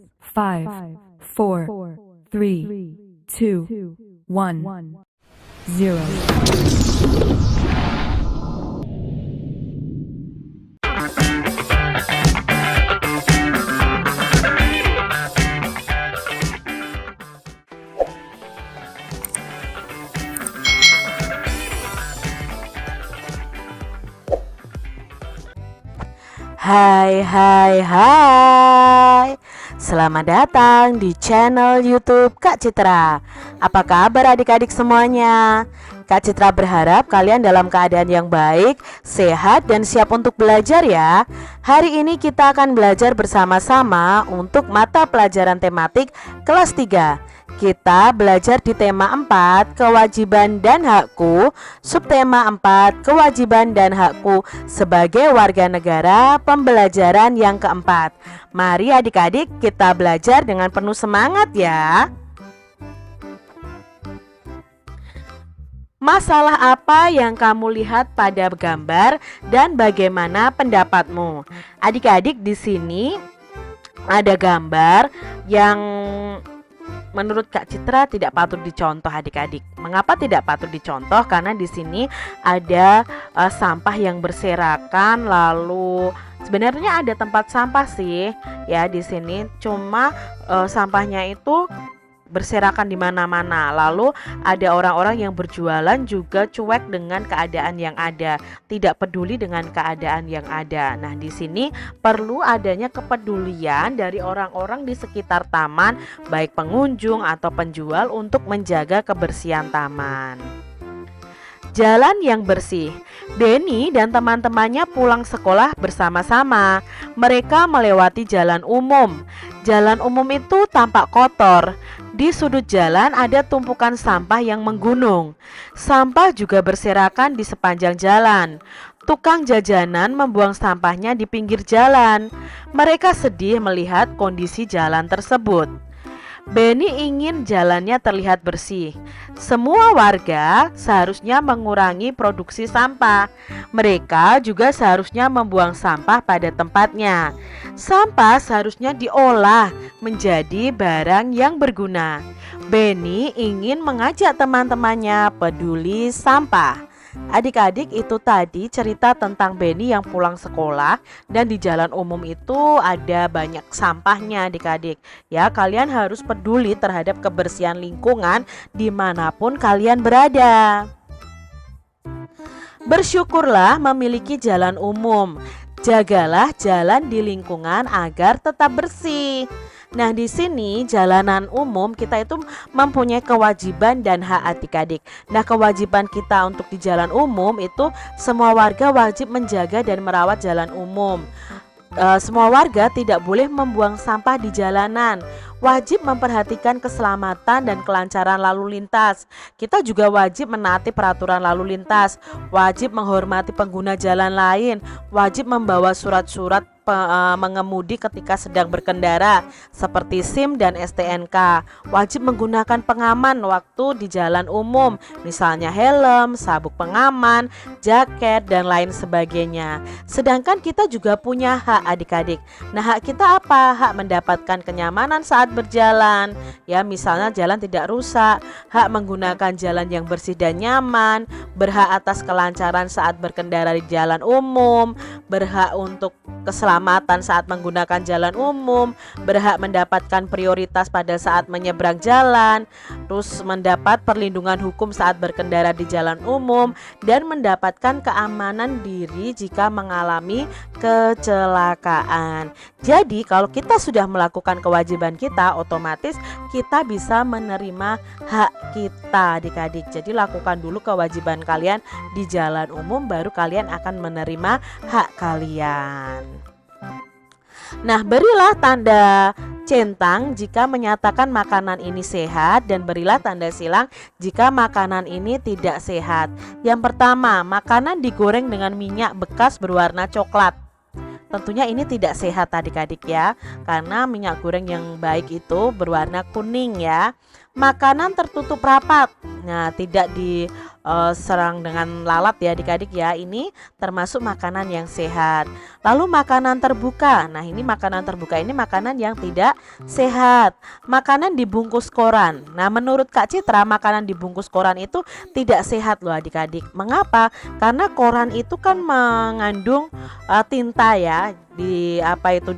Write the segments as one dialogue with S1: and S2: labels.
S1: 5, 4, 3, 2, 1, 0.
S2: Hai hai hai. Selamat datang di channel YouTube Kak Citra. Apa kabar adik-adik semuanya? Kak Citra berharap kalian dalam keadaan yang baik, sehat dan siap untuk belajar ya. Hari ini kita akan belajar bersama-sama untuk mata pelajaran tematik kelas 3. Kita belajar di tema 4, kewajiban dan hakku, subtema 4, kewajiban dan hakku sebagai warga negara, pembelajaran yang keempat. Mari adik-adik kita belajar dengan penuh semangat ya. Masalah apa yang kamu lihat pada gambar dan bagaimana pendapatmu? Adik-adik, di sini ada gambar yang menurut Kak Citra tidak patut dicontoh adik-adik. Mengapa tidak patut dicontoh? Karena di sini ada sampah yang berserakan, lalu sebenarnya ada tempat sampah sih ya di sini. Cuma sampahnya itu berserakan di mana-mana. Lalu ada orang-orang yang berjualan juga cuek dengan keadaan yang ada, tidak peduli dengan keadaan yang ada. Nah, di sini perlu adanya kepedulian dari orang-orang di sekitar taman, baik pengunjung atau penjual, untuk menjaga kebersihan taman. Jalan yang bersih. Benny dan teman-temannya pulang sekolah bersama-sama. Mereka melewati jalan umum. Jalan umum itu tampak kotor. Di sudut jalan ada tumpukan sampah yang menggunung. Sampah juga berserakan di sepanjang jalan. Tukang jajanan membuang sampahnya di pinggir jalan. Mereka sedih melihat kondisi jalan tersebut. Benny ingin jalannya terlihat bersih. Semua warga seharusnya mengurangi produksi sampah. Mereka juga seharusnya membuang sampah pada tempatnya. Sampah seharusnya diolah menjadi barang yang berguna. Benny ingin mengajak teman-temannya peduli sampah. Adik-adik, itu tadi cerita tentang Benny yang pulang sekolah dan di jalan umum itu ada banyak sampahnya adik-adik. Ya, kalian harus peduli terhadap kebersihan lingkungan dimanapun kalian berada. Bersyukurlah memiliki jalan umum. Jagalah jalan di lingkungan agar tetap bersih. Nah, di sini jalanan umum kita itu mempunyai kewajiban dan hak adik-adik. Nah, kewajiban kita untuk di jalan umum itu semua warga wajib menjaga dan merawat jalan umum. Semua warga tidak boleh membuang sampah di jalanan. Wajib memperhatikan keselamatan dan kelancaran lalu lintas. Kita juga wajib menaati peraturan lalu lintas. Wajib menghormati pengguna jalan lain. Wajib membawa surat-surat mengemudi ketika sedang berkendara seperti SIM dan STNK. Wajib menggunakan pengaman waktu di jalan umum, misalnya helm, sabuk pengaman, jaket dan lain sebagainya. Sedangkan kita juga punya hak adik-adik. Nah, hak kita apa? Hak mendapatkan kenyamanan saat berjalan. Ya, misalnya jalan tidak rusak, hak menggunakan jalan yang bersih dan nyaman, berhak atas kelancaran saat berkendara di jalan umum, berhak untuk keselamatan saat menggunakan jalan umum, berhak mendapatkan prioritas pada saat menyeberang jalan, terus mendapat perlindungan hukum saat berkendara di jalan umum, dan mendapatkan keamanan diri jika mengalami kecelakaan. Jadi kalau kita sudah melakukan kewajiban kita, otomatis kita bisa menerima hak kita adik-adik. Jadi lakukan dulu kewajiban kalian di jalan umum, baru kalian akan menerima hak kalian. Nah, berilah tanda centang jika menyatakan makanan ini sehat, dan berilah tanda silang jika makanan ini tidak sehat. Yang pertama, makanan digoreng dengan minyak bekas berwarna coklat. Tentunya ini tidak sehat adik-adik ya, karena minyak goreng yang baik itu berwarna kuning ya. Makanan tertutup rapat. Nah, tidak diserang dengan lalat ya adik-adik ya. Ini termasuk makanan yang sehat. Lalu makanan terbuka. Nah, ini makanan terbuka ini makanan yang tidak sehat. Makanan dibungkus koran. Nah, menurut Kak Citra, makanan dibungkus koran itu tidak sehat loh adik-adik. Mengapa? Karena koran itu kan mengandung tinta ya. Di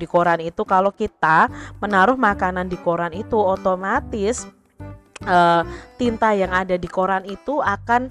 S2: koran itu, kalau kita menaruh makanan di koran itu, otomatis tinta yang ada di koran itu akan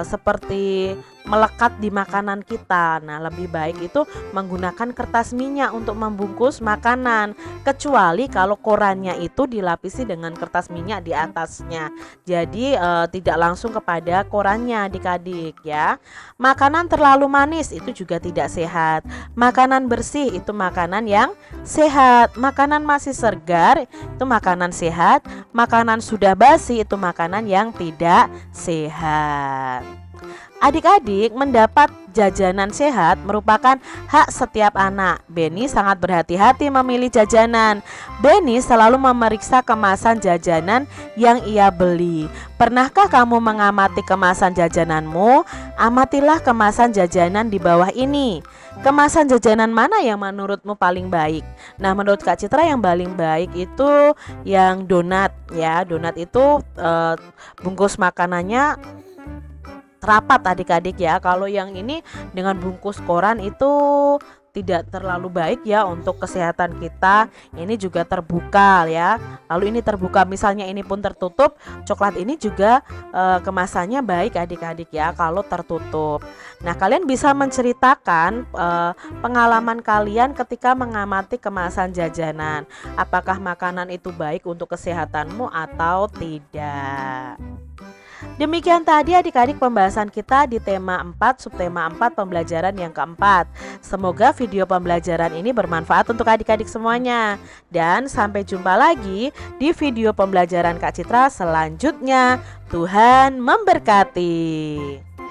S2: seperti melekat di makanan kita. Nah, lebih baik itu menggunakan kertas minyak untuk membungkus makanan, kecuali kalau korannya itu dilapisi dengan kertas minyak di atasnya. Jadi tidak langsung kepada korannya adik-adik ya. Makanan terlalu manis itu juga tidak sehat. Makanan bersih itu makanan yang sehat. Makanan masih segar itu makanan sehat. Makanan sudah basi itu makanan yang tidak sehat. Adik-adik, mendapat jajanan sehat merupakan hak setiap anak. Beni sangat berhati-hati memilih jajanan. Beni selalu memeriksa kemasan jajanan yang ia beli. Pernahkah kamu mengamati kemasan jajananmu? Amatilah kemasan jajanan di bawah ini. Kemasan jajanan mana yang menurutmu paling baik? Nah, menurut Kak Citra yang paling baik itu yang donat ya. Donat itu bungkus makanannya rapat adik-adik ya. Kalau yang ini dengan bungkus koran itu tidak terlalu baik ya untuk kesehatan kita. Ini juga terbuka ya. Lalu ini terbuka, misalnya ini pun tertutup. Coklat ini juga kemasannya baik adik-adik ya kalau tertutup. Nah, kalian bisa menceritakan pengalaman kalian ketika mengamati kemasan jajanan. Apakah makanan itu baik untuk kesehatanmu atau tidak? Demikian tadi adik-adik pembahasan kita di tema 4, subtema 4 pembelajaran yang keempat. Semoga video pembelajaran ini bermanfaat untuk adik-adik semuanya. Dan sampai jumpa lagi di video pembelajaran Kak Citra selanjutnya. Tuhan memberkati.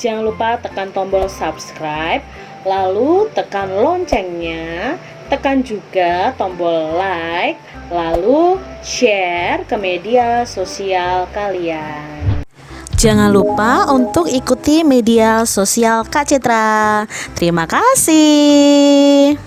S2: Jangan lupa tekan tombol subscribe, lalu tekan loncengnya, tekan juga tombol like, lalu share ke media sosial kalian. Jangan lupa untuk ikuti media sosial Kak Citra. Terima kasih.